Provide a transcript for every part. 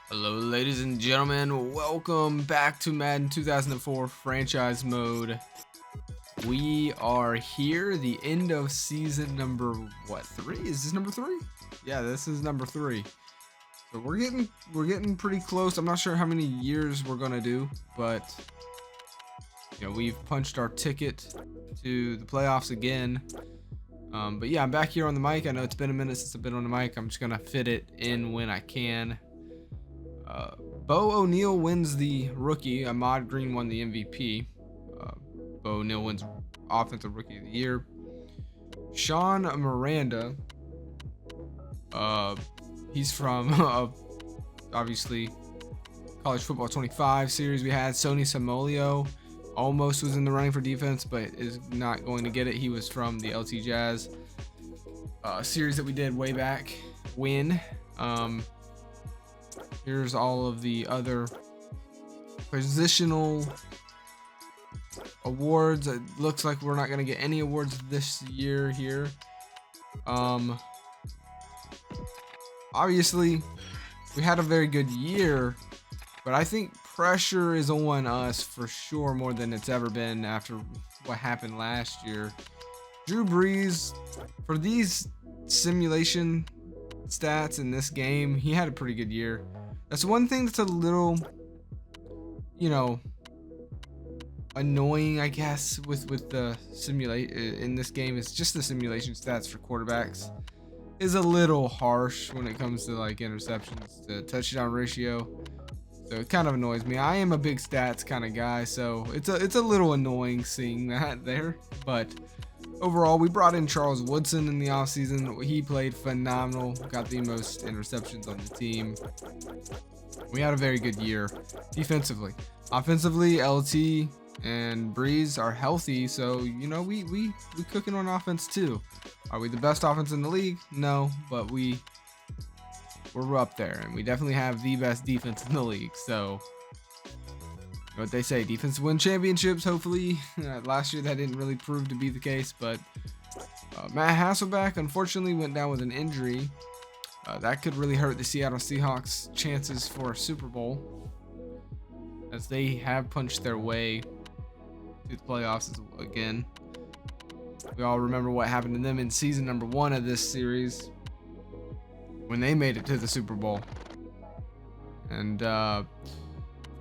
Hello, ladies and gentlemen. Welcome back to Madden 2004 franchise mode. We are here, the end of season number three? Is this number 3? Yeah, this is number 3. So we're getting pretty close. I'm not sure how many years we're gonna do, but we've punched our ticket to the playoffs again. But yeah, I'm back here on the mic. I know it's been a minute since I've been on the mic. I'm just gonna fit it in when I can. Bo O'Neal wins the rookie. Ahmad Green won the MVP. Bo O'Neal wins Offensive Rookie of the Year. Sean Miranda, he's from obviously College Football 25 series we had. Sony Samolio almost was in the running for defense, but is not going to get it. He was from the LT Jazz series that we did way back when. Here's all of the other positional awards. It looks like we're not going to get any awards this year here. Obviously, we had a very good year, but I think pressure is on us for sure more than it's ever been after what happened last year. Drew Brees, for these simulation stats in this game, he had a pretty good year. That's one thing that's a little, annoying, I guess, with the simulate in this game. Is just the simulation stats for quarterbacks is a little harsh when it comes to like interceptions to touchdown ratio. So it kind of annoys me. I am a big stats kind of guy, so it's a little annoying seeing that there. But overall, we brought in Charles Woodson in the offseason. He played phenomenal, got the most interceptions on the team. We had a very good year defensively. Offensively, LT and Breeze are healthy, so we cooking on offense too. Are we the best offense in the league? No, but we're up there, and we definitely have the best defense in the league. So what they say, defense win championships, hopefully. Last year that didn't really prove to be the case, but Matt Hasselbeck unfortunately went down with an injury. That could really hurt the Seattle Seahawks' chances for a Super Bowl, as they have punched their way to the playoffs again. We all remember what happened to them in season number 1 of this series when they made it to the Super Bowl. And of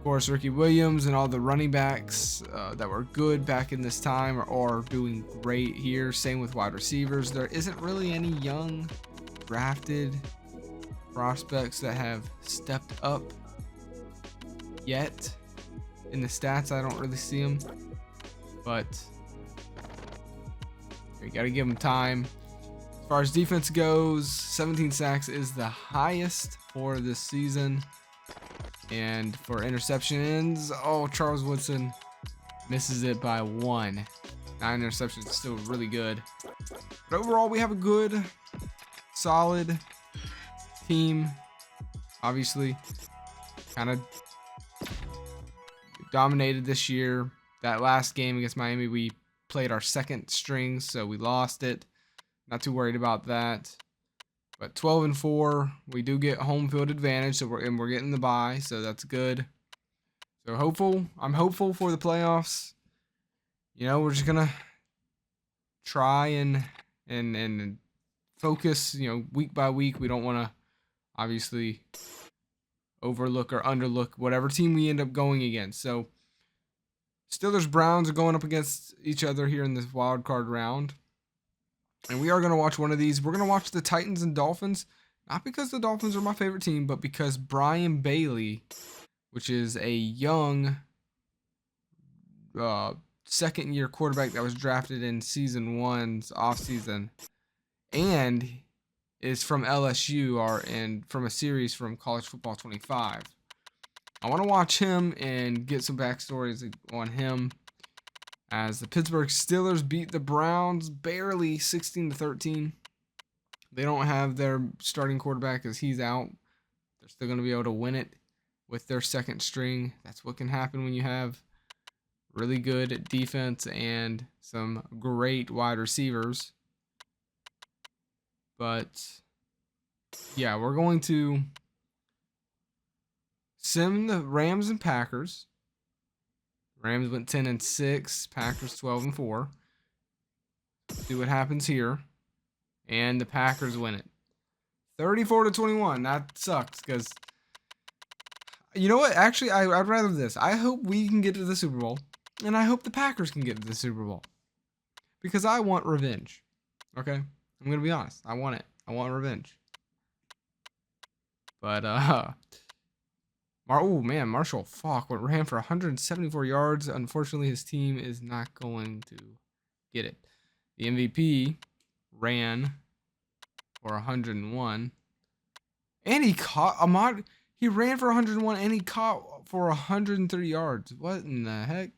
course, Ricky Williams and all the running backs that were good back in this time are doing great here. Same with wide receivers. There isn't really any young drafted prospects that have stepped up yet in the stats. I don't really see them, but you gotta give them time. As far as defense goes, 17 sacks is the highest for this season. And for interceptions, Charles Woodson misses it by 1. 9 interceptions is still really good. But overall, we have a good, solid team. Obviously, kind of dominated this year. That last game against Miami, we played our second string, so we lost it. Not too worried about that. But 12-4, we do get home field advantage, so we're getting the bye, so that's good. So I'm hopeful for the playoffs. We're just gonna try and focus, week by week. We don't want to obviously overlook or underlook whatever team we end up going against. So Steelers Browns are going up against each other here in this wild card round. And we are going to watch one of these. We're going to watch the Titans and Dolphins, not because the Dolphins are my favorite team, but because Brian Bailey, which is a young second-year quarterback that was drafted in season 1's offseason, and is from LSU and from a series from College Football 25. I want to watch him and get some backstories on him, as the Pittsburgh Steelers beat the Browns barely 16-13. They don't have their starting quarterback as he's out. They're still going to be able to win it with their second string. That's what can happen when you have really good defense and some great wide receivers. But yeah, we're going to sim the Rams and Packers. Rams went 10-6, Packers 12-4. See what happens here. And the Packers win it. 34-21. That sucks because you know what? Actually, I'd rather this. I hope we can get to the Super Bowl, and I hope the Packers can get to the Super Bowl because I want revenge. Okay, I'm gonna be honest. I want it. I want revenge. But oh man, Marshall Faulk ran for 174 yards. Unfortunately, his team is not going to get it. The MVP ran for 101, and he caught Ahmad. He ran for 101 and he caught for 130 yards. What in the heck?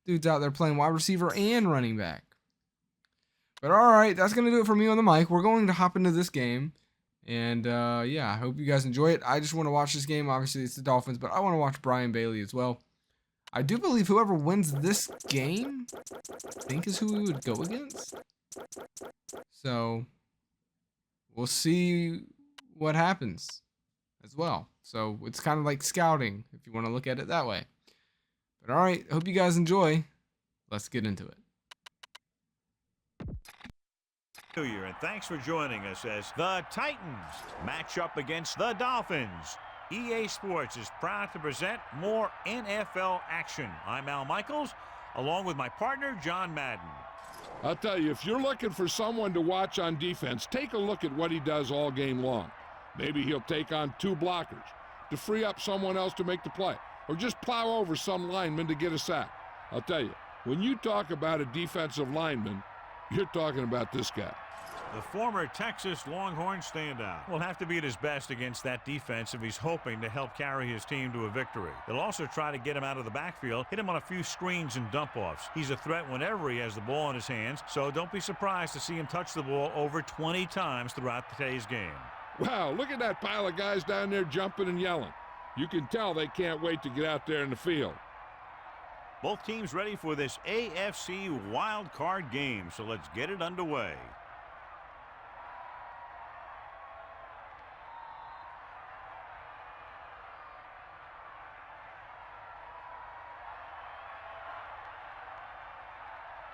Dude's out there playing wide receiver and running back. But all right, that's going to do it for me on the mic. We're going to hop into this game. And yeah, I hope you guys enjoy it. I just want to watch this game. Obviously, it's the Dolphins, but I want to watch Brian Bailey as well. I do believe whoever wins this game, I think is who we would go against. So we'll see what happens as well. So it's kind of like scouting if you want to look at it that way. But all right, hope you guys enjoy. Let's get into it. New Year, and thanks for joining us as the Titans match up against the Dolphins. EA Sports is proud to present more NFL action. I'm Al Michaels, along with my partner, John Madden. I'll tell you, if you're looking for someone to watch on defense, take a look at what he does all game long. Maybe he'll take on 2 blockers to free up someone else to make the play, or just plow over some lineman to get a sack. I'll tell you, when you talk about a defensive lineman, you're talking about this guy. The former Texas Longhorn standout will have to be at his best against that defense if he's hoping to help carry his team to a victory. They'll also try to get him out of the backfield, hit him on a few screens and dump-offs. He's a threat whenever he has the ball in his hands, so don't be surprised to see him touch the ball over 20 times throughout today's game. Wow, look at that pile of guys down there jumping and yelling. You can tell they can't wait to get out there in the field. Both teams ready for this AFC wild card game, so let's get it underway.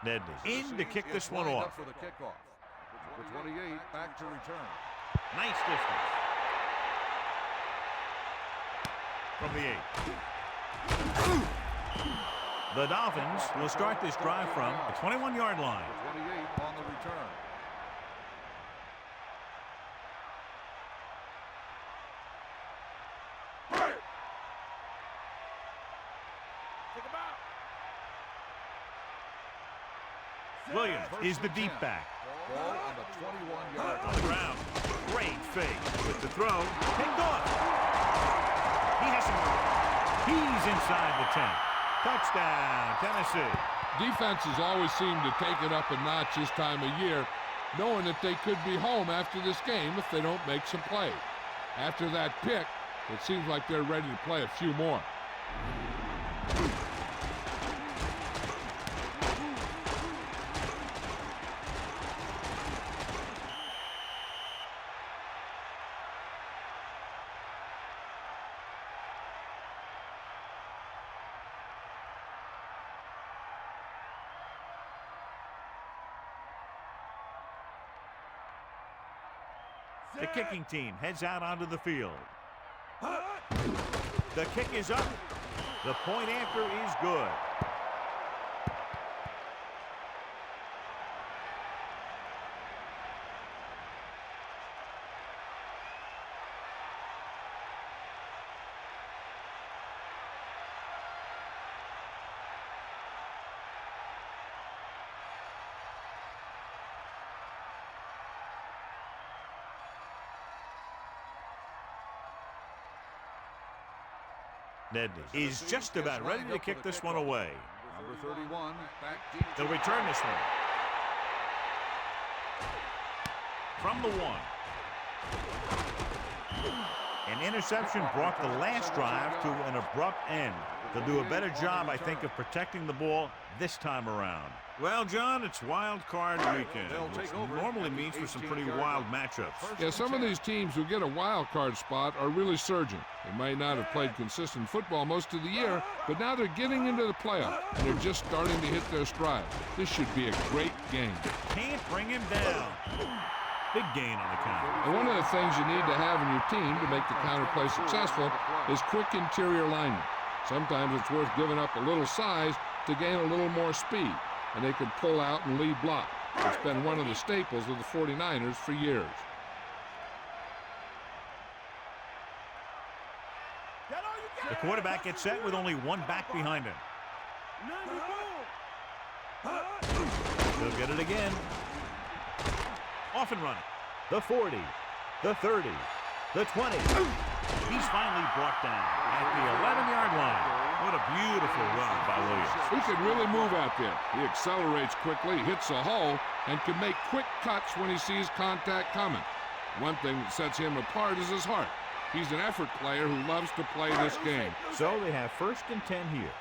Nedley in to kick this one off. For the kickoff. The 28 back to return. Nice distance. From the 8. The Dolphins will start this drive from the 21-yard line. 28 on the return. Williams is the deep back. Ball on the 21-yard line. On the ground. Great fake with the throw. Picked off. He has some room. He's inside the 10. Touchdown, Tennessee. Defenses always seem to take it up a notch this time of year, knowing that they could be home after this game if they don't make some plays. After that pick, it seems like they're ready to play a few more. The kicking team heads out onto the field. The kick is up. The point after is good. Nedley is just about ready to kick this one away. Number 31 back deep. They'll return this one. From the 1. An interception brought the last drive to an abrupt end. They'll do a better job, I think, of protecting the ball this time around. Well, John, it's wild card weekend, which normally means for some pretty wild matchups. Yeah, some of these teams who get a wild card spot are really surging. They might not have played consistent football most of the year, but now they're getting into the playoff, and they're just starting to hit their stride. This should be a great game. Can't bring him down. Big gain on the counter. And one of the things you need to have in your team to make the counter play successful is quick interior linemen. Sometimes it's worth giving up a little size to gain a little more speed, and they can pull out and lead block. It's been one of the staples of the 49ers for years. The quarterback gets set with only one back behind him. He'll get it again. Off and running. The 40, the 30, the 20. He's finally brought down at the 11-yard line. What a beautiful run by Williams. He can really move out there. He accelerates quickly, hits a hole, and can make quick cuts when he sees contact coming. One thing that sets him apart is his heart. He's an effort player who loves to play this game. So they have 1st and 10 here.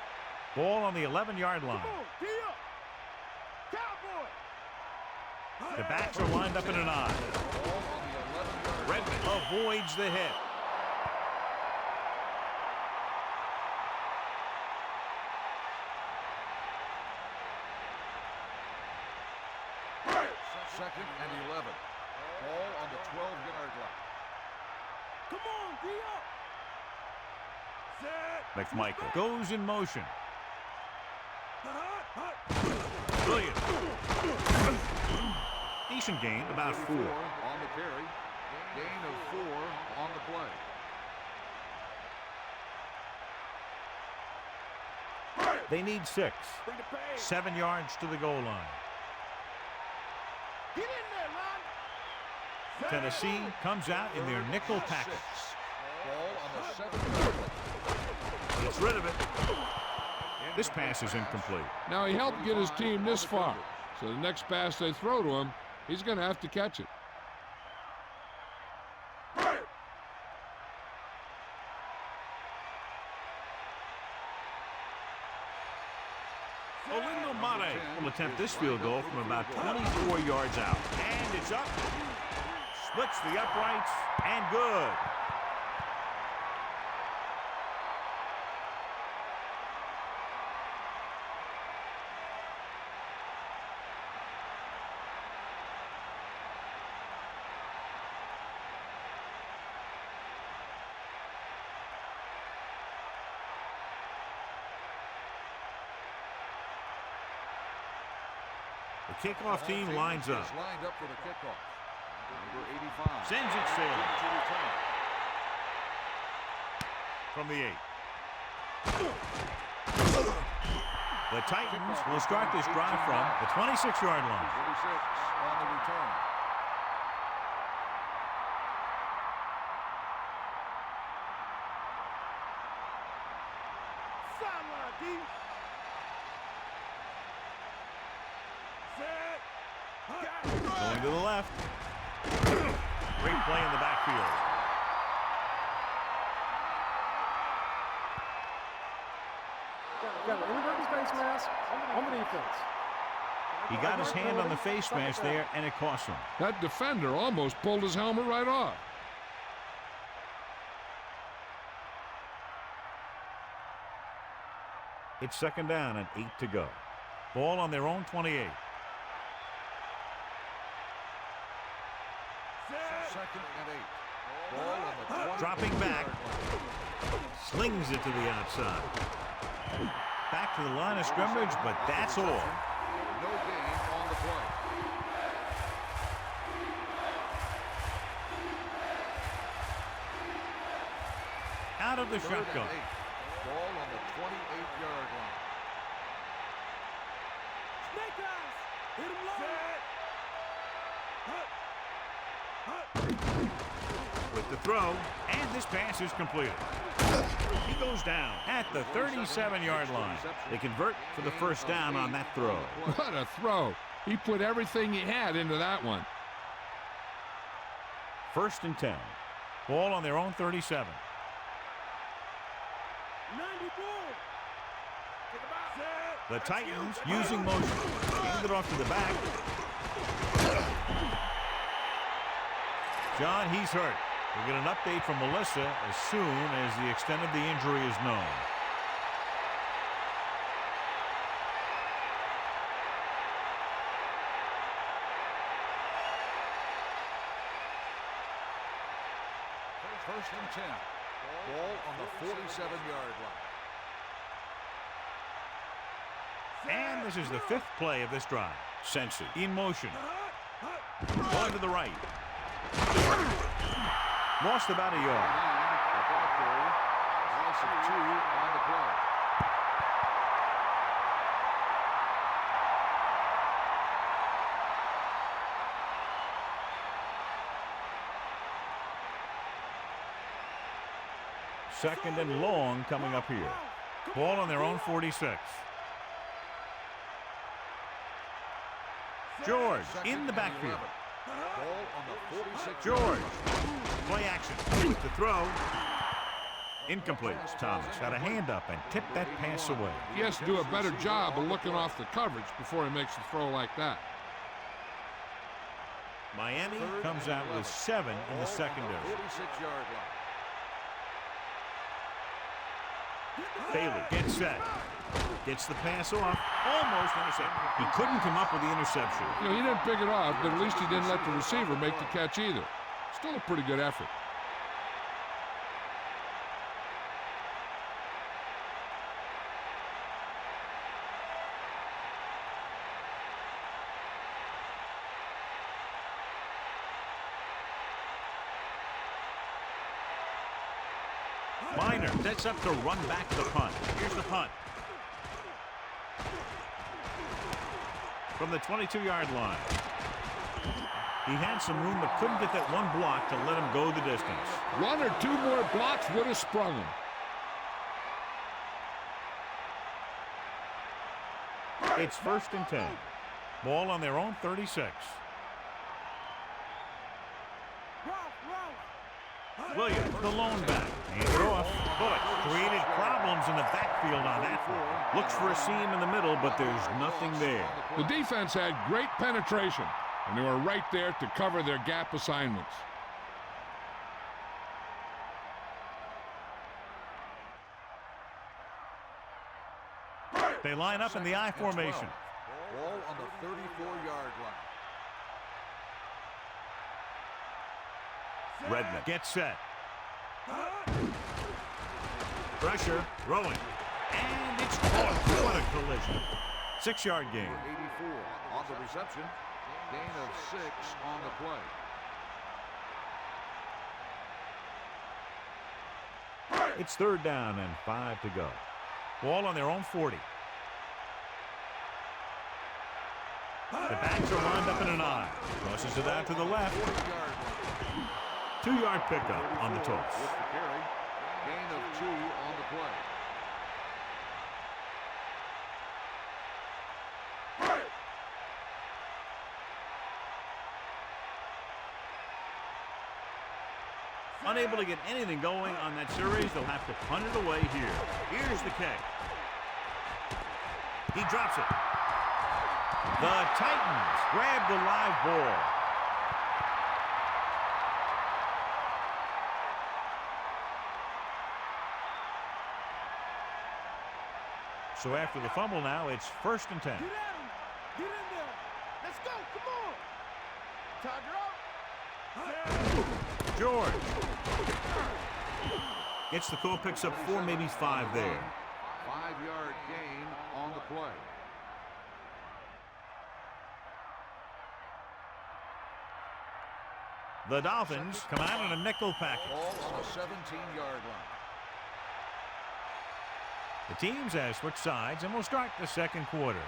Ball on the 11-yard line. The backs are lined up in an I. Redmond avoids the hit. Second and 11. Ball on the 12-yard line. Come on, D-up. Set. McMichael goes in motion. Brilliant. Decent gain, about 4. On the carry. Gain of 4 on the play. They need 6. 7 yards to the goal line. Get in there, man. Tennessee comes out in their nickel package. Ball on the 7-yard line. Gets rid of it. This pass is incomplete. Now, he helped get his team this far, so the next pass they throw to him, he's going to have to catch it. Olindo Mate will attempt this field goal from about 24 yards out. And it's up. Splits the uprights, and good. The kickoff team lines up. Lined up for the kickoff. Number 85. Sends it sailing. To return. From the 8. The Titans will start this drive from the 26-yard line. 46 on the return. Sideline, D. Set. Going to the left. Great play in the backfield. Got an inverted face mask on the defense. He got his hand on the face mask there, and it cost him. That defender almost pulled his helmet right off. It's 2nd down and 8 to go. Ball on their own 28. Second and 8. Ball on the 20. Dropping back. Slings it to the outside. Back to the line of scrimmage, but that's all. No gain on the play. Out of the Third and shotgun. 8. Ball on the 28-yard line. Snake eyes. Hit him low. With the throw, and this pass is completed. He goes down at the 37-yard line. They convert for the 1st down on that throw. What a throw. He put everything he had into that one. 1st and 10. Ball on their own 37. 94. The Titans using motion. Hand it off to the back. John, he's hurt. We'll get an update from Melissa as soon as the extent of the injury is known. First and 10. Ball on the 47-yard line. And this is the 5th play of this drive. Sensi in motion. Going to the right. Lost about a yard. Loss of 2 on the play. Second and long coming up here. Ball on their own 46. George in the backfield. Ball on the 46. George. Play action. To throw. Incomplete. Thomas got a hand up and tipped that pass away. He has to do a better job of looking off the coverage before he makes a throw like that. Miami comes out with 7 in the secondary. 46-yard line. Bailey gets set. Gets the pass off. Almost intercepted. He couldn't come up with the interception. You know, he didn't pick it off, but at least he didn't let the receiver make the catch either. Still a pretty good effort. Minor sets up to run back the punt. Here's the punt. From the 22-yard line. He had some room but couldn't get that one block to let him go the distance. 1 or 2 more blocks would have sprung him. It's first and 10. Ball on their own 36. Williams, the lone back. Hand it off. Bullock created problems in the backfield on that one. Looks for a seam in the middle, but there's nothing there. The defense had great penetration, and they were right there to cover their gap assignments. They line up in the I formation. Ball on the 34-yard line. Redmond gets set. Pressure, rolling. And it's caught. What a collision. 6-yard gain. 84 on the reception. Gain of 6 on the play. It's 3rd down and 5 to go. Ball on their own 40. The backs are lined up in an I. Crosses it out to the left. 2-yard pickup on the toss. With the carry. Gain of 2 on the play. Unable to get anything going on that series, they'll have to punt it away here. Here's the kick. He drops it. The Titans grab the live ball. So after the fumble now, it's 1st and 10. Get at him. Get in there. Let's go. Come on. Tiger up. George. Gets the call, picks up 4, maybe 5 there. 5-yard gain on the play. The Dolphins come out in a nickel package. Ball on the 17-yard line. The teams have switched sides and will start the second quarter.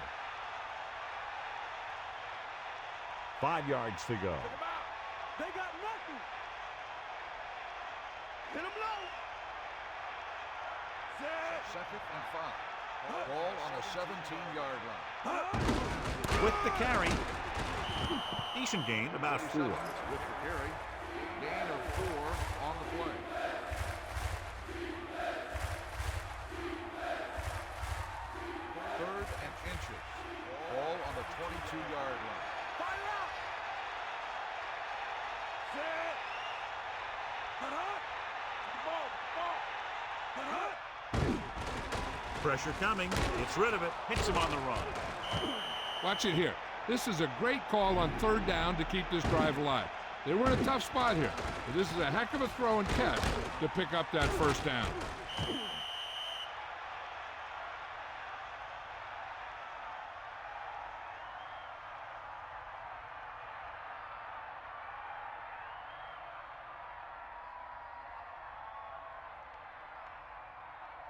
5 yards to go. They got nothing. Hit him low. Set. 2nd and 5. Ball on the 17-yard line. With the carry. Decent gain, about 4. With the carry. Gain of 4 on the play. Pressure coming. Gets rid of it. Hits him on the run. Watch it here. This is a great call on third down to keep this drive alive. They were in a tough spot here, but this is a heck of a throw and catch to pick up that first down.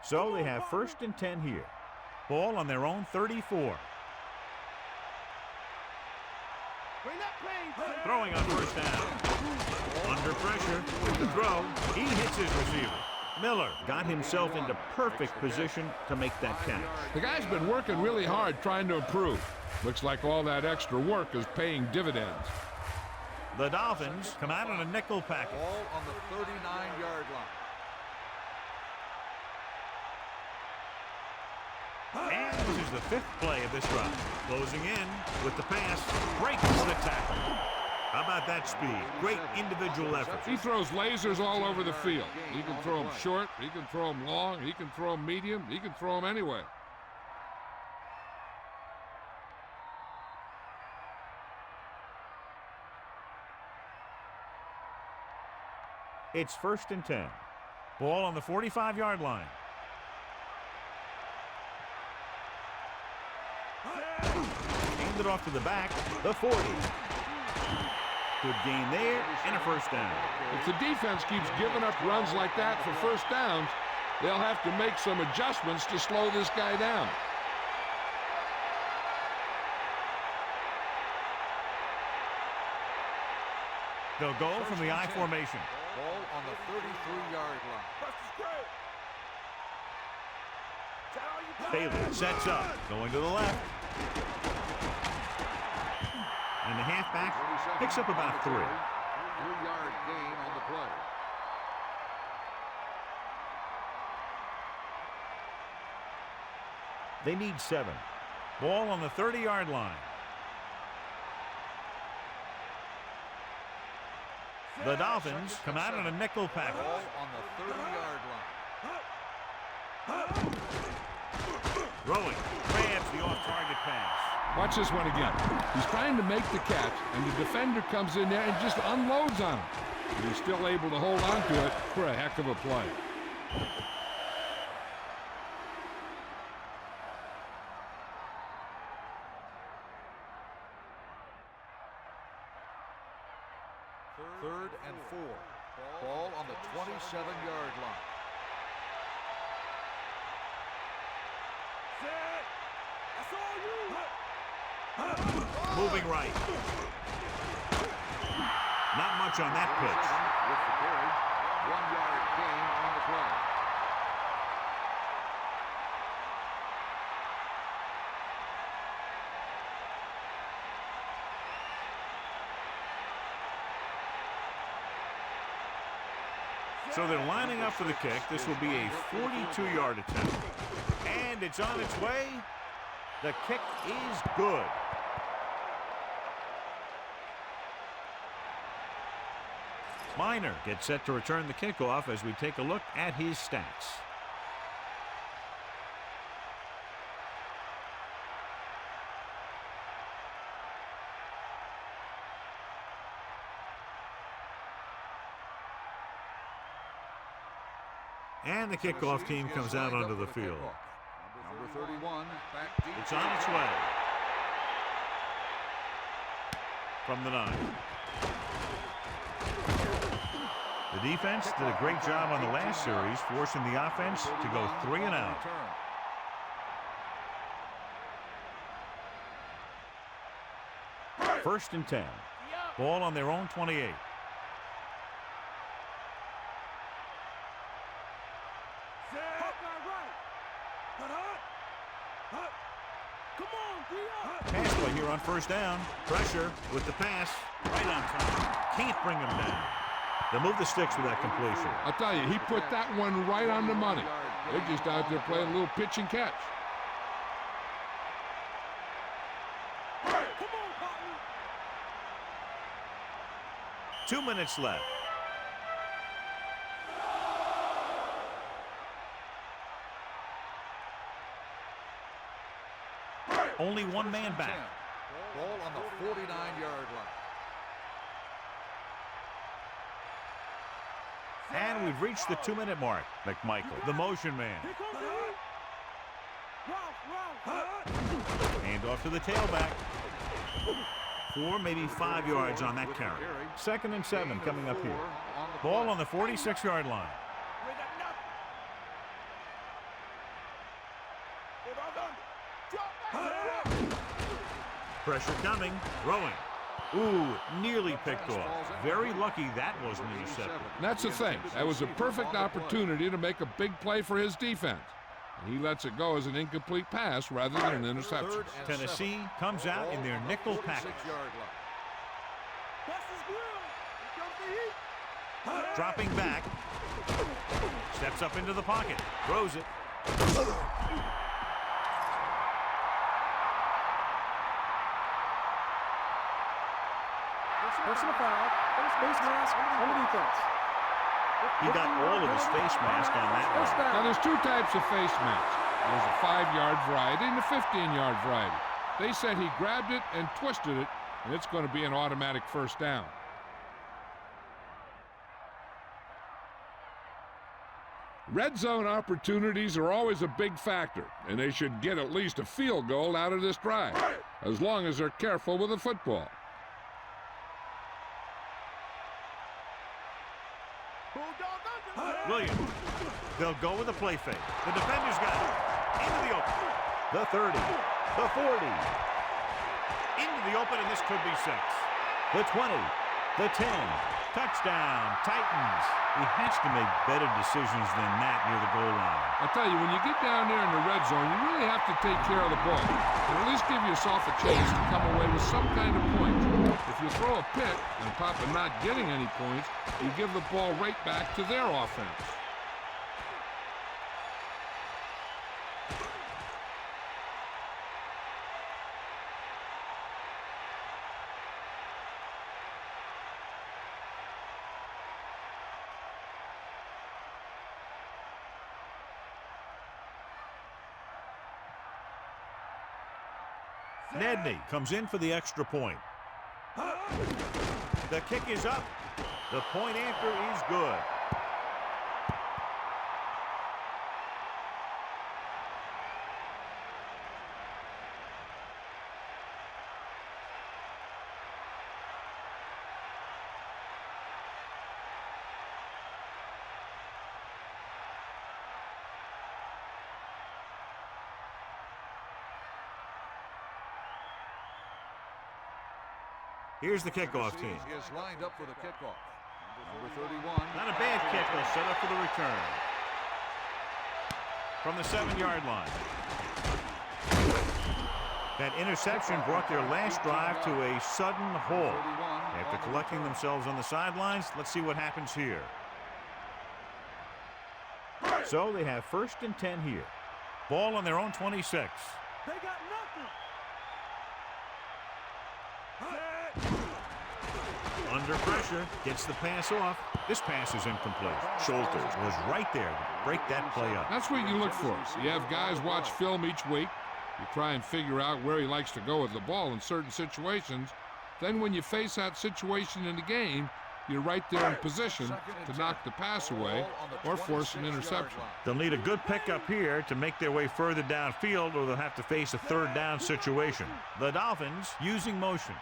So they have 1st and 10 here. Ball on their own 34. Throwing on 1st down. Under pressure with the throw. He hits his receiver. Miller got himself into perfect position to make that catch. The guy's been working really hard trying to improve. Looks like all that extra work is paying dividends. The Dolphins come out in a nickel package. Ball on the 39-yard line. And this is the 5th play of this drive. Closing in with the pass. Breaks the tackle. How about that speed? Great individual effort. He throws lasers all over the field. He can throw them short, he can throw them long, he can throw them medium, he can throw them anyway. It's 1st and 10. Ball on the 45-yard line. Hand it off to the back, the 40. Good gain there, and a first down. If the defense keeps giving up runs like that for first downs, they'll have to make some adjustments to slow this guy down. They'll go from the I formation. Ball on the 33-yard line. Bailey sets up, going to the left. And the halfback picks up about 3. 3-yard gain on the play. They need 7. Ball on the 30-yard line. The Dolphins come out in a nickel package. Ball on the 30-yard line. Throwing, grabs the off-target pass. Watch this one again. He's trying to make the catch, and the defender comes in there and just unloads on him. But he's still able to hold on to it for a heck of a play. Third and 4. Ball on the 27-yard line. Moving right. Not much on that pitch. With the carry, 1-yard gain on the play. So they're lining up for the kick. This will be a 42-yard attempt. And it's on its way. The kick is good. Miner gets set to return the kickoff as we take a look at his stats. And the kickoff team comes out onto the field. Number 31, back deep. It's on its way. From the 9. The defense did a great job on the last series, forcing the offense to go 3 and out. First and 10. Ball on their own 28. Pass play here on first down. Pressure with the pass. Right on time. Can't bring him down. They'll move the sticks with that completion. I'll tell you, he put that one right on the money. They're just out there playing a little pitch and catch. 2 minutes left. Only one man back. Ball on the 49-yard line. And we've reached the 2-minute mark. McMichael, the motion man. Here comes Ralph. Hand off to the tailback. 4, maybe 5 yards on that carry. 2nd and 7 coming up here. Ball on the 46-yard line. Pressure coming. Throwing. Ooh, nearly picked off. Very lucky that wasn't intercepted. And that's the thing. That was a perfect opportunity to make a big play for his defense. And he lets it go as an incomplete pass rather than an interception. Tennessee comes out in their nickel package. Dropping back. Steps up into the pocket. Throws it. Personal foul. Face mask on the defense. He got all of his face mask on that First one. Now, down. there's 2 types of face masks. There's a 5-yard variety and a 15-yard variety. They said he grabbed it and twisted it, and it's going to be an automatic first down. Red zone opportunities are always a big factor, and they should get at least a field goal out of this drive, as long as they're careful with the football. Williams. They'll go with a play fake. The defender's got it. Into the open. The 30. The 40. Into the open, and this could be 6. The 20. The 10. Touchdown, Titans. He has to make better decisions than that near the goal line. I'll tell you, when you get down there in the red zone, you really have to take care of the ball and at least give yourself a chance to come away with some kind of points. If you throw a pick on top of not getting any points, you give the ball right back to their offense. Nedney comes in for the extra point. The kick is up. The point after is good. Here's the kickoff team. Is lined up for the kickoff. Number 31. Not a bad kick. They'll set up for the return. From the 7-yard line. That interception brought their last drive to a sudden halt. After collecting themselves on the sidelines, let's see what happens here. So they have 1st and 10 here. Ball on their own 26. They got nothing. Under pressure, gets the pass off. This pass is incomplete. Schulters was right there to break that play up. That's what you look for. So you have guys watch film each week. You try and figure out where he likes to go with the ball in certain situations. Then when you face that situation in the game, you're right there in position to knock the pass away or force an interception. They'll need a good pickup here to make their way further downfield, or they'll have to face a 3rd down situation. The Dolphins using motion.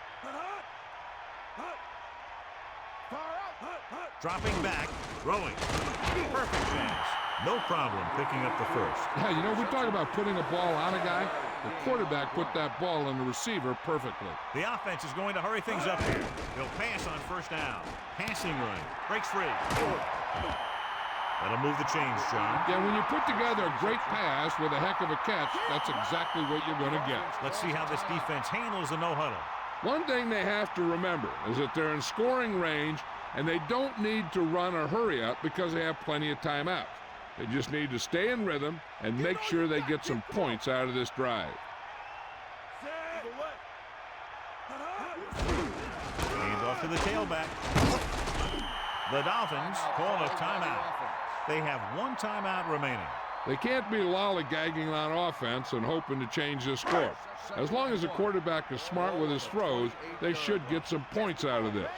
Dropping back, throwing. Perfect chance. No problem picking up the 1st. Yeah, you know, we talk about putting a ball on a guy. The quarterback put that ball on the receiver perfectly. The offense is going to hurry things up here. They'll pass on 1st down. Passing run. Breaks free. That'll move the chains, John. Yeah, when you put together a great pass with a heck of a catch, that's exactly what you're going to get. Let's see how this defense handles the no-huddle. One thing they have to remember is that they're in scoring range, and they don't need to run or hurry up because they have plenty of timeouts. They just need to stay in rhythm and make sure they get some points out of this drive. Hand off to the tailback. The Dolphins call a timeout. They have 1 timeout remaining. They can't be lollygagging on offense and hoping to change this score. As long as the quarterback is smart with his throws, they should get some points out of this.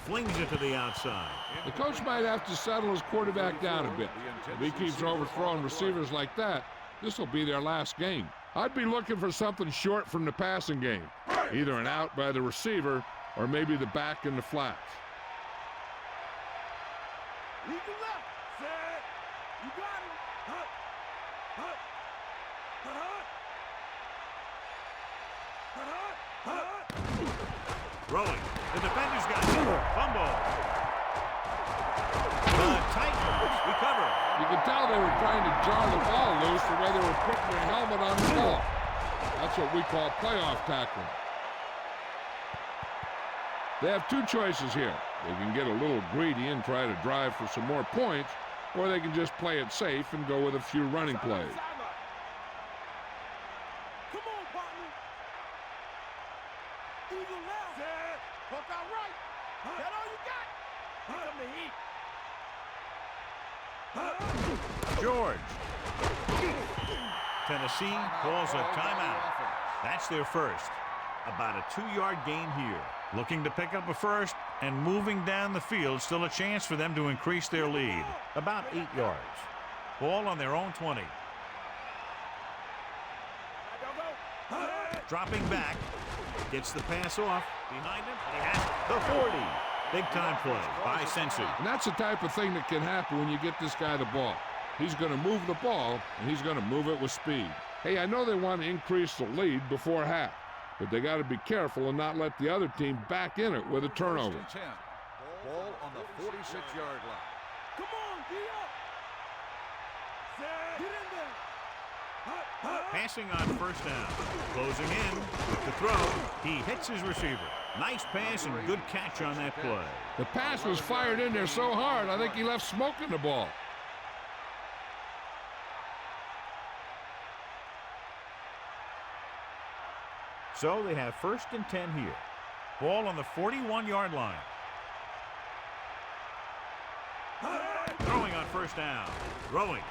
Flings it to the outside. The coach might have to settle his quarterback down a bit. If he keeps overthrowing receivers like that, this will be their last game. I'd be looking for something short from the passing game, either an out by the receiver or maybe the back in the flats. Eagle left. Set. You got him. Hut. Hut. Hut. Hut. Hut. Hut. Throwing. The defender's got him. Fumble. The Titans recover. You can tell they were trying to jar the ball loose the way they were putting their helmet on the ball. That's what we call playoff tackling. They have two choices here. They can get a little greedy and try to drive for some more points, or they can just play it safe and go with a few running plays. Come on, partner. Eagle left. Set. Hook out right. That all you got? Here come the heat. George. Tennessee calls a timeout. That's their first. About a 2-yard gain here. Looking to pick up a first and moving down the field. Still a chance for them to increase their lead. About 8 yards. Ball on their own 20. Dropping back. Gets the pass off. Behind him. He has the 40. Big time play by Sensi. And that's the type of thing that can happen when you get this guy the ball. He's going to move the ball, and he's going to move it with speed. Hey, I know they want to increase the lead before half, but they got to be careful and not let the other team back in it with a turnover. Ball on the 46-yard line. Come on, D up. Set. Get in there. Passing on first down. Closing in with the throw. He hits his receiver. Nice pass and good catch on that play. The pass was fired in there so hard, I think he left smoke in the ball. So they have 1st and 10 here. Ball on the 41-yard line. Throwing on first down. Throwing.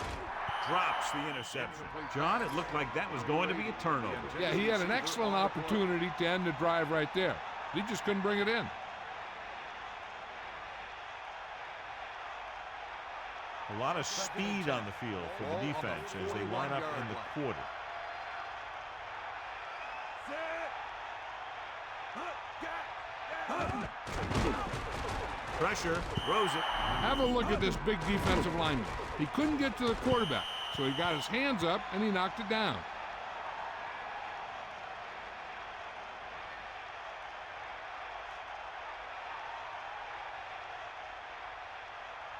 Drops the interception. John, it looked like that was going to be a turnover. Yeah, he had an excellent opportunity to end the drive right there. He just couldn't bring it in. A lot of speed on the field for the defense as they line up in the quarter. Pressure, throws it. Have a look at this big defensive lineman. He couldn't get to the quarterback, so he got his hands up and he knocked it down.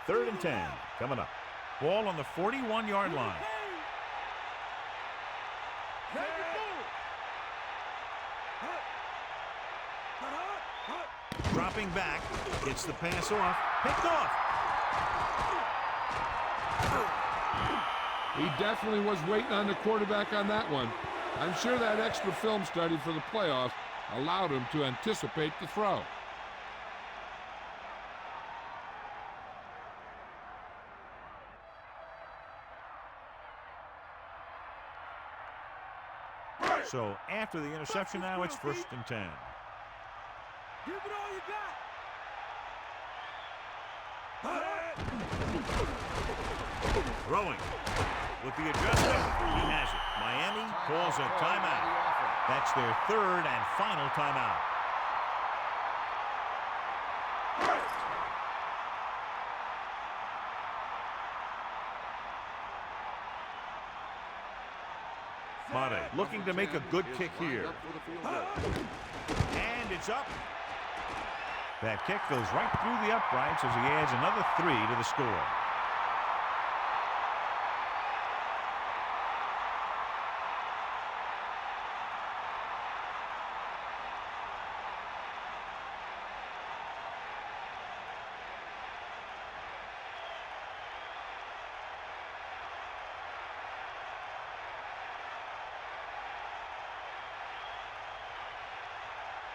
Third and 10 coming up. Ball on the 41-yard line. Dropping back, gets the pass off, picked off. He definitely was waiting on the quarterback on that one. I'm sure that extra film study for the playoffs allowed him to anticipate the throw. So after the interception now, it's 1st and 10. Give it all you got. Throwing. With the adjustment, he has it. Miami calls a timeout. That's their 3rd and final timeout. Mate looking to make a good kick here. And it's up. That kick goes right through the uprights as he adds another 3 to the score.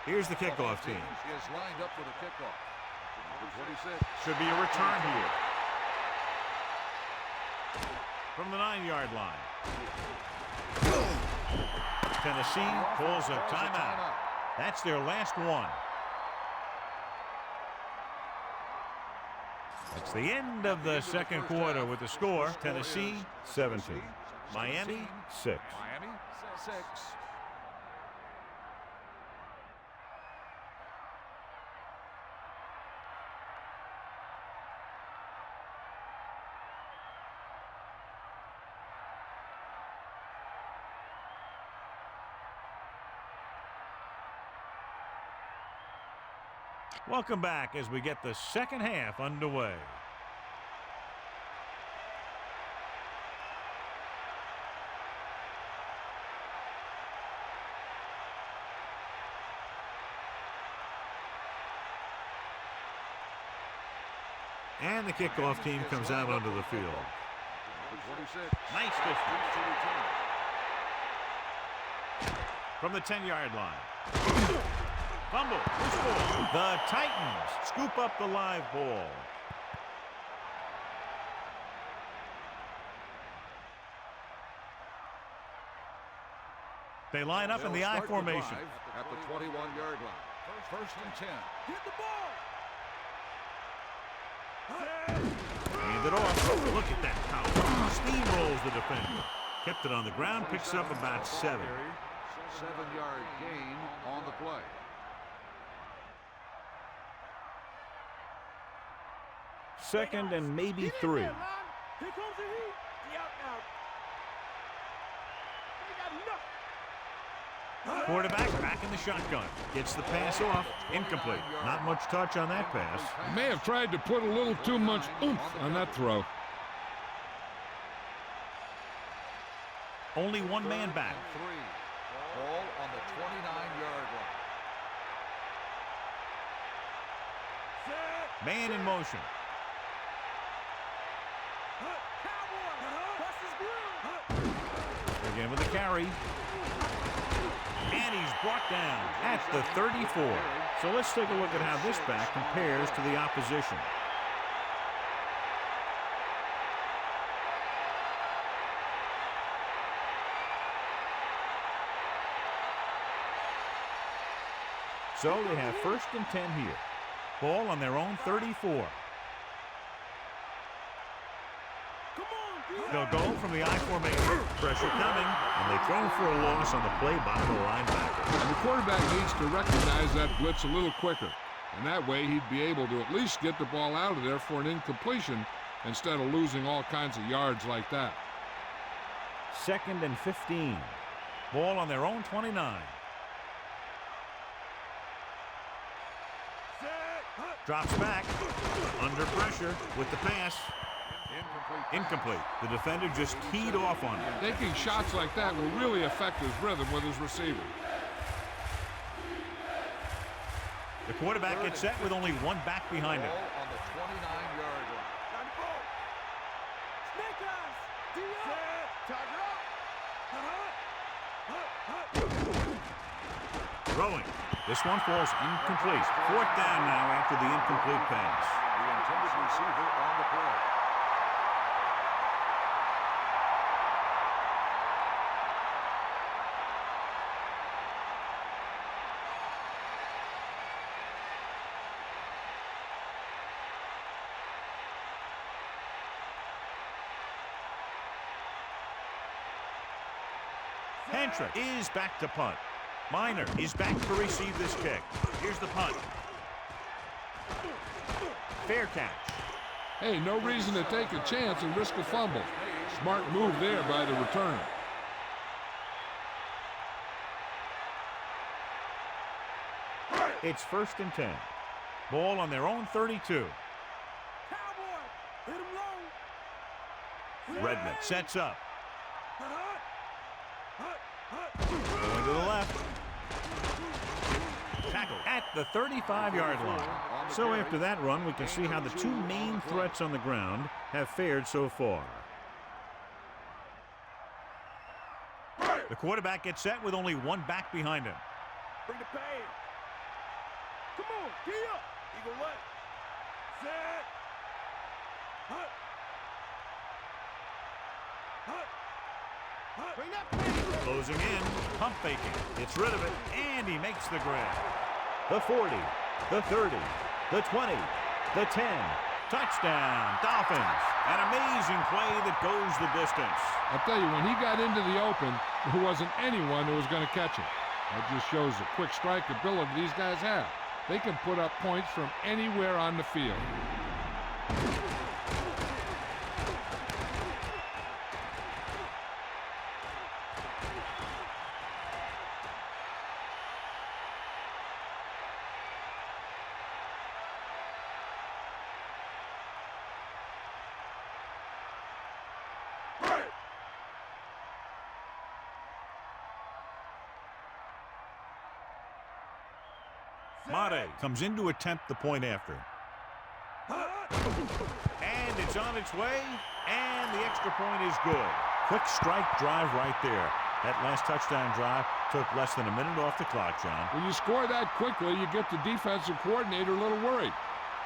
Here's the kickoff team. Is lined up for the kickoff. Should be a return here. From the 9-yard line. Tennessee pulls a timeout. That's their last one. It's the end of the second quarter with the score, Tennessee 17, Miami 6. Miami 6. Welcome back as we get the second half underway. And the kickoff team comes out onto the field. Nice distance. From the 10-yard line. Fumble. The Titans scoop up the live ball. They line up in the I formation. At the 21-yard line. First and 10. Get the ball. Hand it off. Look at that power. Steamrolls the defender. Kept it on the ground. Picks up about 7. 7-yard gain on the play. Second and maybe 3. Here comes the heat. The out now. They got enough. Quarterback back in the shotgun. Gets the pass off. Incomplete. Not much touch on that pass. He may have tried to put a little too much oomph on that throw. Only one man back. 3. Ball on the 29-yard line. Man in motion. Again with a carry. And he's brought down at the 34. So let's take a look at how this back compares to the opposition. So they have first and 10 here. Ball on their own 34. They'll go from the I formation. Pressure coming, and they throw for a loss on the play by the linebacker. And the quarterback needs to recognize that blitz a little quicker. And that way he'd be able to at least get the ball out of there for an incompletion instead of losing all kinds of yards like that. Second and 15. Ball on their own 29. Drops back. Under pressure with the pass. Incomplete. The defender just teed off on it. Taking shots like that will really affect his rhythm with his receiver. The quarterback gets set with only one back behind him. Ball on the 29-yard line. Throwing. This one falls incomplete. Fourth down now after the incomplete pass. The intended receiver on the play. Hentrick is back to punt. Miner is back to receive this kick. Here's the punt. Fair catch. Hey, no reason to take a chance and risk a fumble. Smart move there by the returner. It's first and 10. Ball on their own 32. Redmond sets up. Going to the left. Tackle at the 35-yard line. So after that run, we can see how the two main threats on the ground have fared so far. The quarterback gets set with only one back behind him. Bring the pain. Come on, gee up. Eagle left. Set. Hut. Hut. Hut. Bring that play. Closing in, pump faking. Gets rid of it, and he makes the grab. The 40, the 30, the 20, the 10. Touchdown, Dolphins. An amazing play that goes the distance. I'll tell you, when he got into the open, there wasn't anyone who was going to catch him. That just shows the quick strike ability these guys have. They can put up points from anywhere on the field. Mate comes in to attempt the point after. And it's on its way, and the extra point is good. Quick strike drive right there. That last touchdown drive took less than a minute off the clock, John. When you score that quickly, you get the defensive coordinator a little worried.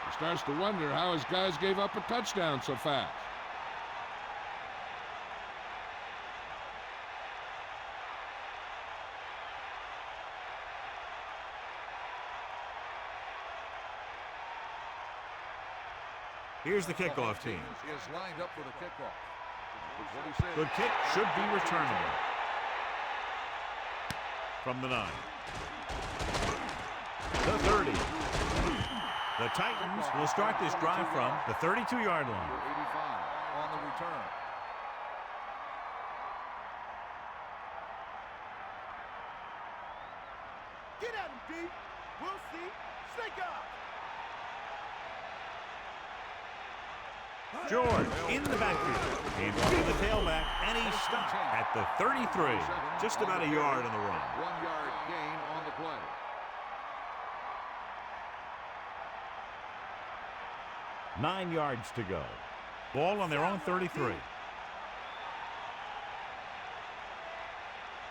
He starts to wonder how his guys gave up a touchdown so fast. Here's the kickoff team. Is lined up for the kickoff. Good kick should be returnable. From the 9. The 30. The Titans will start this drive from the 32-yard line. 85 on the return. Get at him, D. We'll see. Snake up. George in the backfield. Hands off to the tailback, and he stopped at the 33. Just about a yard on the run. 1 yard gain on the play. Nine yards to go. Ball on their own 33. Bring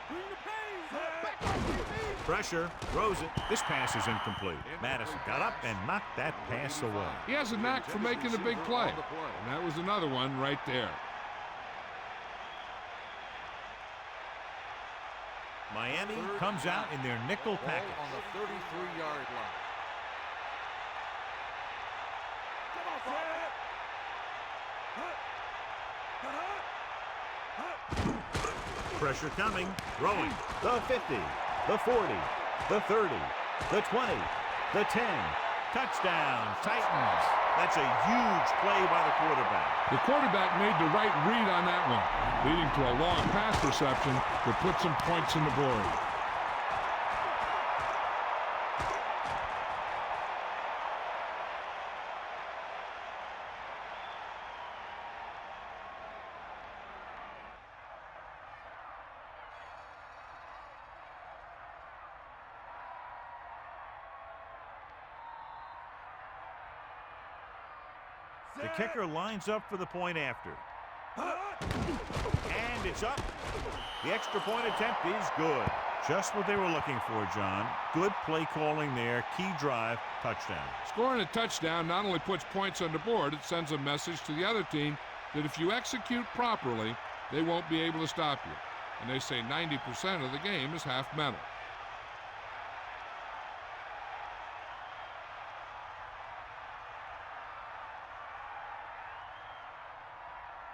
the pace. Back off your feet. Pressure, throws it. This pass is incomplete. Madison got up and knocked that pass away. He has a knack for making a big play. And that was another one right there. Miami comes out in their nickel Ball package. on the 33-yard line. Come on, set. Hut. Hut. Hut. Pressure coming, throwing. The 50, the 40, the 30, the 20, the 10. Touchdown, Titans. That's a huge play by the quarterback. The quarterback made the right read on that one, leading to a long pass reception that put some points on the board. The kicker lines up for the point after. And it's up. The extra point attempt is good. Just what they were looking for, John. Good play calling there. Key drive, touchdown. Scoring a touchdown not only puts points on the board, it sends a message to the other team that if you execute properly, they won't be able to stop you. And they say 90% of the game is half mental.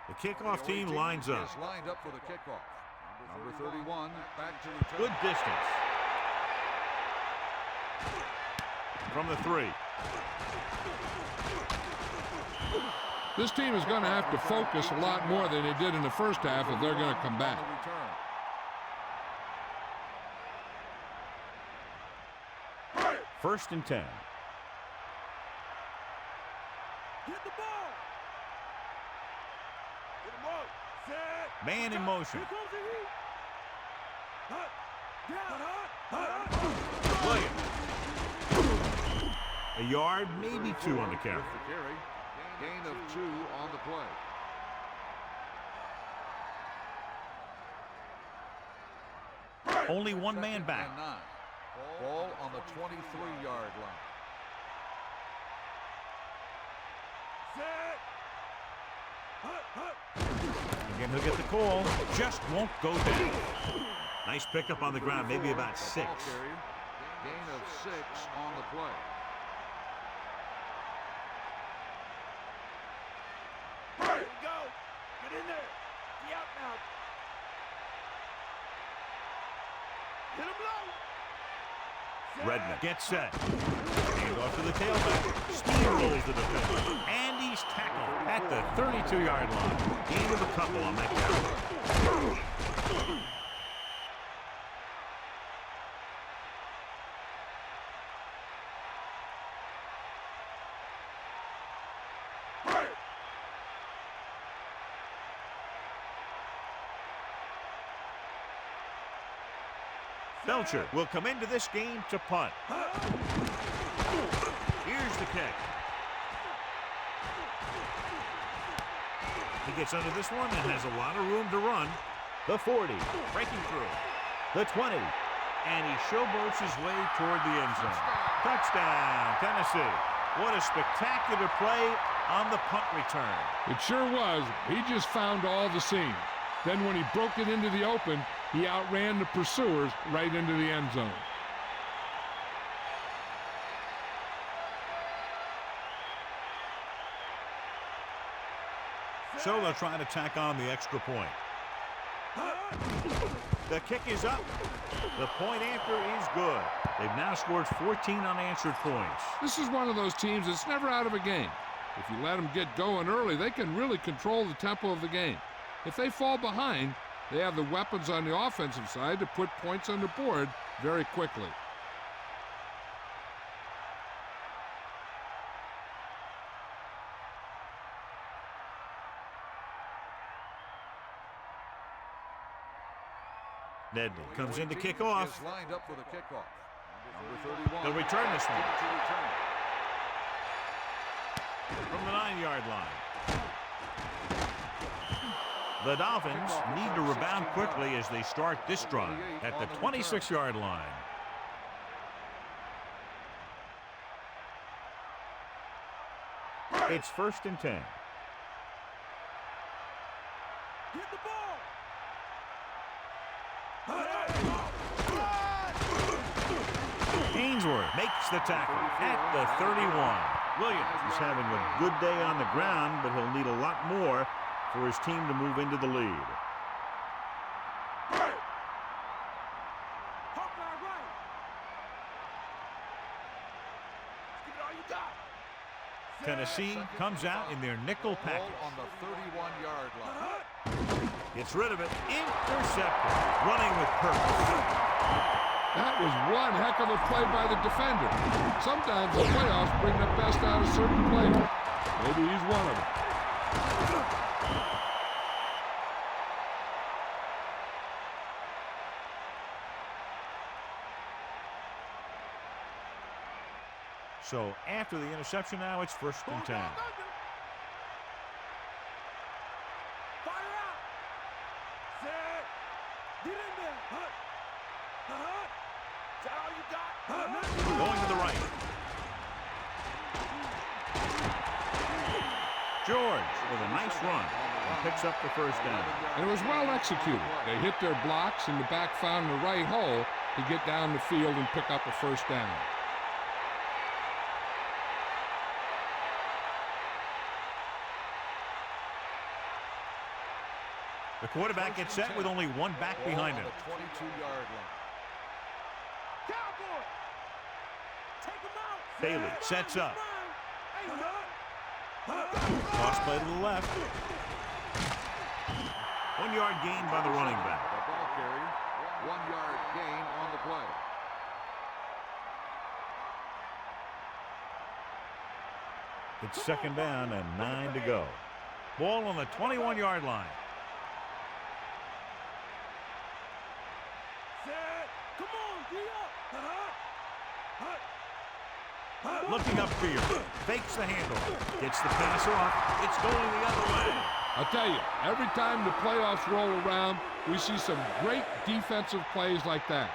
The kickoff team lines up. Is lined up for the kickoff. Number 31 back to return. Good distance. From the 3. This team is going to have to focus a lot more than they did in the first half if they're going to come back. First and 10. Get the ball. Get him up. Set. Man in motion. Here comes the heat. Hut. Down. Hut. Williams. A yard, maybe 2 on the carry. Gain of 2 on the play. Only one man Second back. and 9. Ball on the 23-yard line. Again, he'll get the call. Just won't go down. Nice pickup on the ground, maybe about 6. Gain of 6 on the play. Here we go. Get in there. Be out now. Hit him low. Redmond gets set. Hand off to the tailback. Steamrolls the defender. And he's tackled at the 32-yard line. Gain of a couple on that carry. Belcher will come into this game to punt. Here's the kick. He gets under this one and has a lot of room to run. The 40, breaking through. The 20, and he showboats his way toward the end zone. Touchdown, Tennessee. What a spectacular play on the punt return. It sure was. He just found all the seams. Then when he broke it into the open, he outran the pursuers right into the end zone. So they'll try to tack on the extra point. The kick is up. The point after is good. They've now scored 14 unanswered points. This is one of those teams that's never out of a game. If you let them get going early, they can really control the tempo of the game. If they fall behind, they have the weapons on the offensive side to put points on the board very quickly. Nedney comes in to kick off. Is lined up for the kickoff. Number 31. They'll return this one. To return. From the 9-yard line. The Dolphins need to rebound quickly as they start this drive at the 26-yard line. It's 1st and 10. Get the ball. Ainsworth makes the tackle at the 31. Williams is having a good day on the ground, but he'll need a lot more for his team to move into the lead. Hawkeye right. Give it all you got. Tennessee comes out in their nickel Ball package. on the 31-yard line. Gets rid of it. Intercepted. Running with purpose. That was one heck of a play by the defender. Sometimes the playoffs bring the best out of certain players. Maybe he's one of them. So after the interception now, it's 1st and 10. Fire out. Set. Get in there. Is that all you got? Going to the right. George with a nice run and picks up the 1st down. And it was well executed. They hit their blocks and the back found the right hole to get down the field and pick up a 1st down. The quarterback gets set with only one back behind him. The 22-yard line. Cowboy. Take him out. Bailey sets up. Ain't none. Toss play to the left. 1-yard gain by the running back. The ball carrier. 1-yard gain on the play. It's 2nd down and 9 to go. Ball on the 21-yard line. Set. Come on, D up. Looking upfield. Fakes the handle. Gets the pass off. It's going the other way. I'll tell you, every time the playoffs roll around, we see some great defensive plays like that.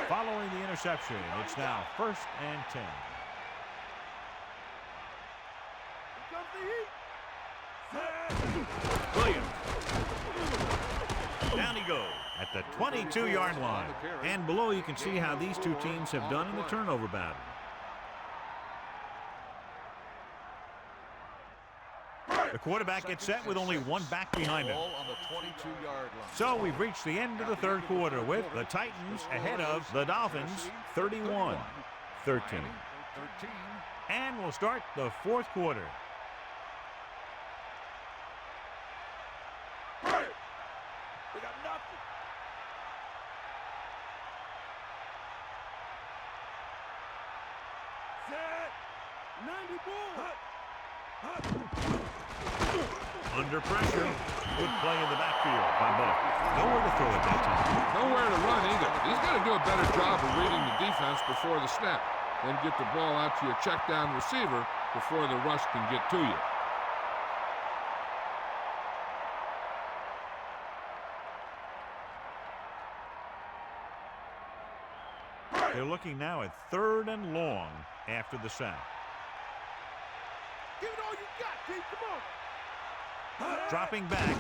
Following the interception, it's now 1st and 10. Williams. Down he goes at the 22-yard line. And below you can see how these two teams have done in the turnover battle. The quarterback gets set with only one back behind him. Ball on the 22-yard line. So we've reached the end of the third quarter with the Titans ahead of the Dolphins 31-13. 13. And we'll start the fourth quarter. We got nothing. Set. 90 ball. Under pressure. Good play in the backfield by Buck. Nowhere to throw at that time. Nowhere to run either. He's got to do a better job of reading the defense before the snap. Then get the ball out to your check down receiver before the rush can get to you. They're looking now at 3rd and long after the sack. Give it all you got, Pete. Come on. Dropping back.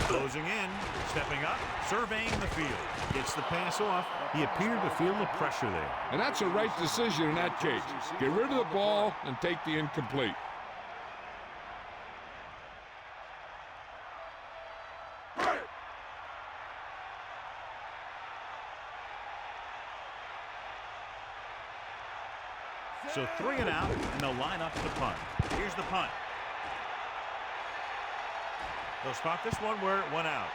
Closing in. Stepping up. Surveying the field. Gets the pass off. He appeared to feel the pressure there. And that's a right decision in that case. Get rid of the ball and take the incomplete. So 3 and out, and they'll line up to punt. Here's the punt. They'll spot this one where it went out.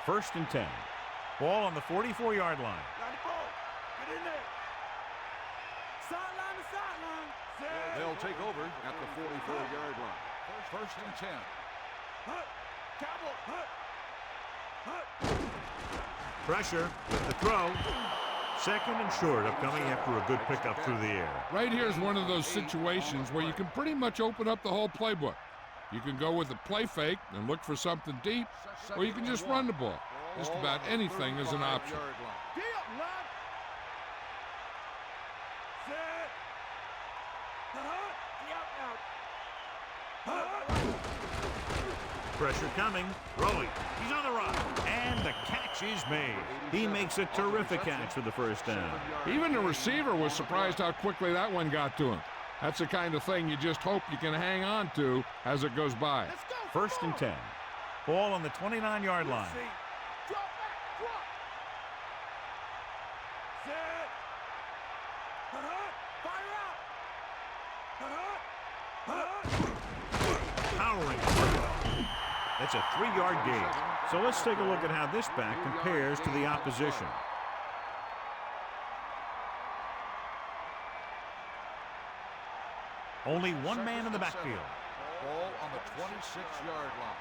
First and 10. Ball on the 44-yard line. 94. Get in there. Sideline to sideline. Set. They'll take over at the 44-yard line. First and 10. Pressure with the throw. Second and short upcoming after a good pickup through the air. Right here is one of those situations where you can pretty much open up the whole playbook. You can go with a play fake and look for something deep, or you can just run the ball. Just about anything is an option. Get up, lad. Set. Pressure coming. Throwing. He's on the run. And the catch is made. He makes a terrific catch for the first down. Even the receiver was surprised how quickly that one got to him. That's the kind of thing you just hope you can hang on to as it goes by. Let's go. First and 10. Ball on the 29-yard line. Drop back. Drop. Set. Fire out. Powering. That's a 3-yard gain. So let's take a look at how this back compares to the opposition. Only one man in the backfield. Ball on the 26-yard line.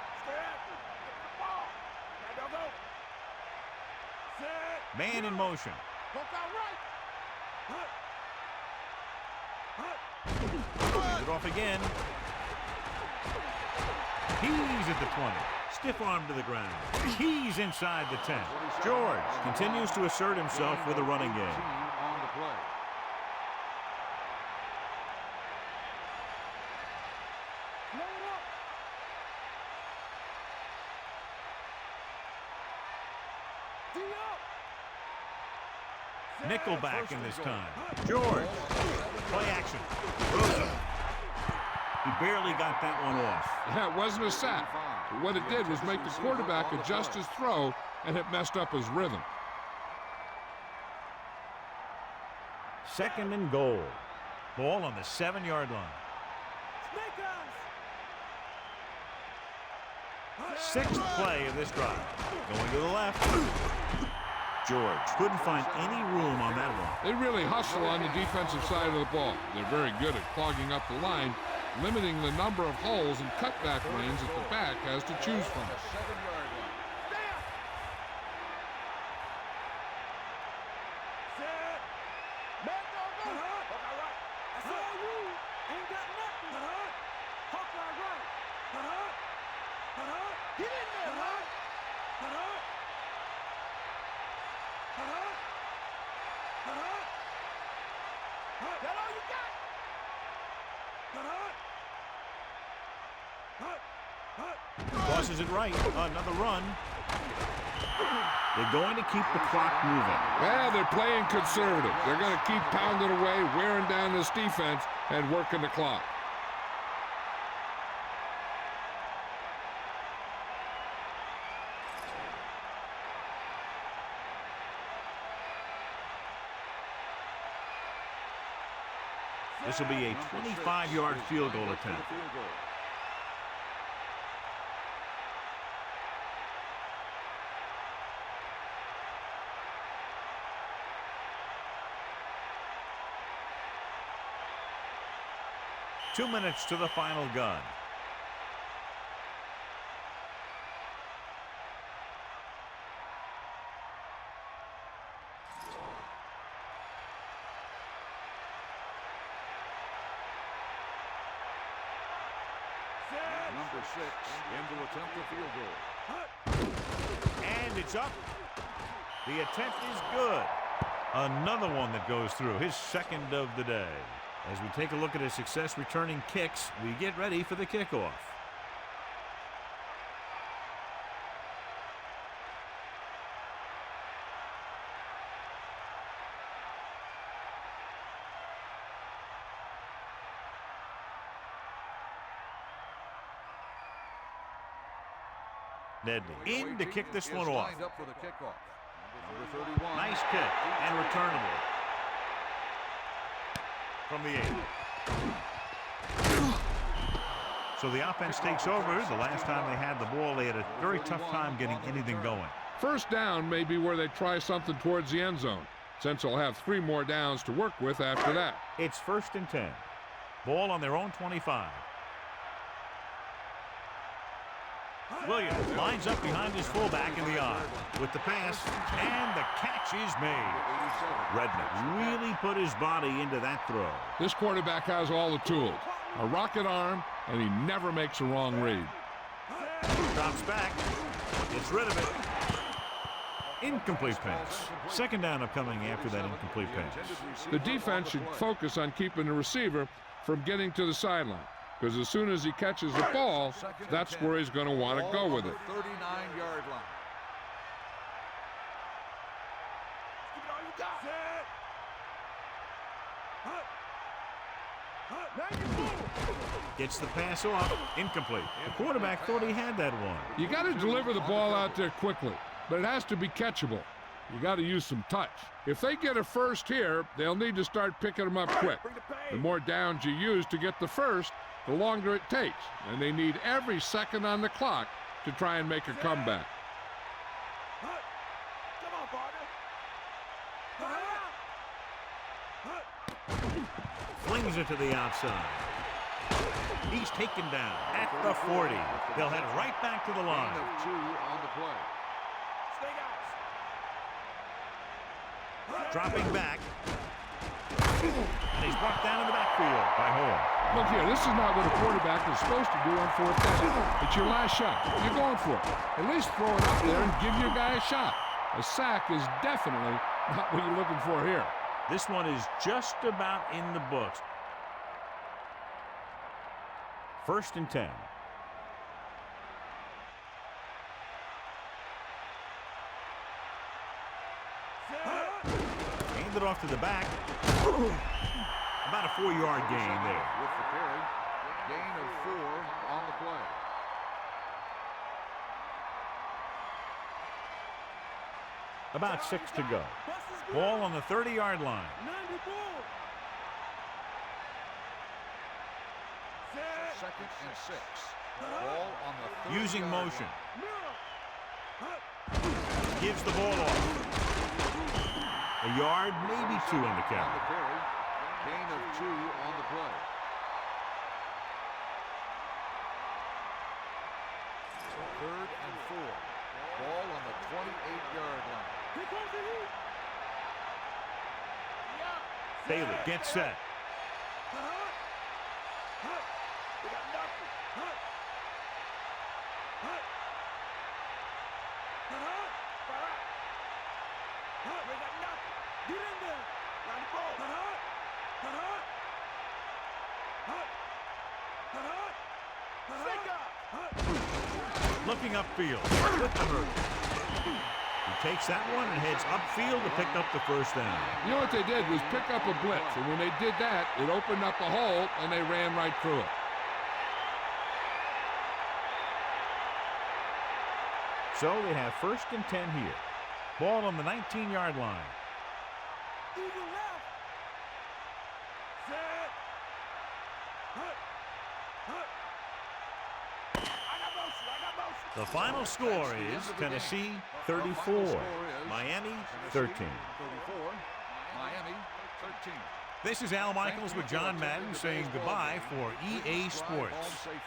Man in motion. Brings it off again. He's at the 20. Stiff arm to the ground. He's inside the 10. George continues to assert himself with a running game. On the play. Nickelback in this time. George. Play action. Rosa. He barely got that one off. Yeah, it wasn't a sack. But what it did was make the quarterback adjust his throw, and it messed up his rhythm. Second and goal. Ball on the 7-yard line. Sixth play of this drive. Going to the left. George couldn't find any room on that one. They really hustle on the defensive side of the ball. They're very good at clogging up the line, limiting the number of holes and cutback lanes that the back has to choose from. 7-yard line. tosses it right. Another run. They're going to keep the clock moving. Well, they're playing conservative. They're going to keep pounding away, wearing down this defense, and working the clock. This will be a 25-yard field goal attempt. Two minutes to the final gun. Number 6 in to attempt the field goal. And it's up. The attempt is good. Another one that goes through, his second of the day. As we take a look at his success returning kicks, we get ready for the kickoff. Nedley in to kick this one off. Lined up for the kickoff. Number 31. Nice kick and returnable from the 8. So the offense takes over. The last time they had the ball, they had a very tough time getting anything going. First down may be where they try something towards the end zone, since they'll have 3 more downs to work with after that. It's 1st and 10. Ball on their own 25. Williams lines up behind his fullback in the eye with the pass, and the catch is made. Redmond really put his body into that throw. This quarterback has all the tools. A rocket arm, and he never makes a wrong read. Drops back, gets rid of it. Incomplete pass. Second down upcoming after that incomplete pass. The defense should focus on keeping the receiver from getting to the sideline, because as soon as he catches the ball, that's where he's going to want to go with it. 39-yard line. Gets the pass off. Incomplete. The quarterback thought he had that one. You got to deliver the ball out there quickly, but it has to be catchable. You got to use some touch. If they get a first here, they'll need to start picking them up quick. The more downs you use to get the first, the longer it takes, and they need every second on the clock to try and make a comeback. Flings it to the outside. He's taken down at the 40. They'll head right back to the line. Gain of 2 on the play. Dropping back. And he's brought down in the backfield by Horn. Look here, this is not what a quarterback is supposed to do on 4th down. It's your last shot. You're going for it. At least throw it up there and give your guy a shot. A sack is definitely not what you're looking for here. This one is just about in the books. 1st and 10. Handed off to the back. About a 4-yard gain there. With the carry. Gain of 4 on the play. About 6 to go. Ball on the 30-yard line. Second and 6. Ball on the 30-yard Using motion. line. Gives the ball off. A yard, maybe 2 on the On the count. carry. Gain of 2 on the play. Third and 4. Ball on the 28-yard line. Bailey gets set. Looking upfield with the hurdle. He takes that one and heads upfield to pick up the first down. You know what they did was pick up a blitz, and when they did that, it opened up a hole, and they ran right through it. So they have 1st and 10 here. Ball on the 19-yard line. Eagle left. Set. Hut. Hut. I got motion. The final score is Tennessee 34, Miami 13. 34, Miami 13. This is Al Michaels with John Madden saying goodbye for EA Ball Sports. safely.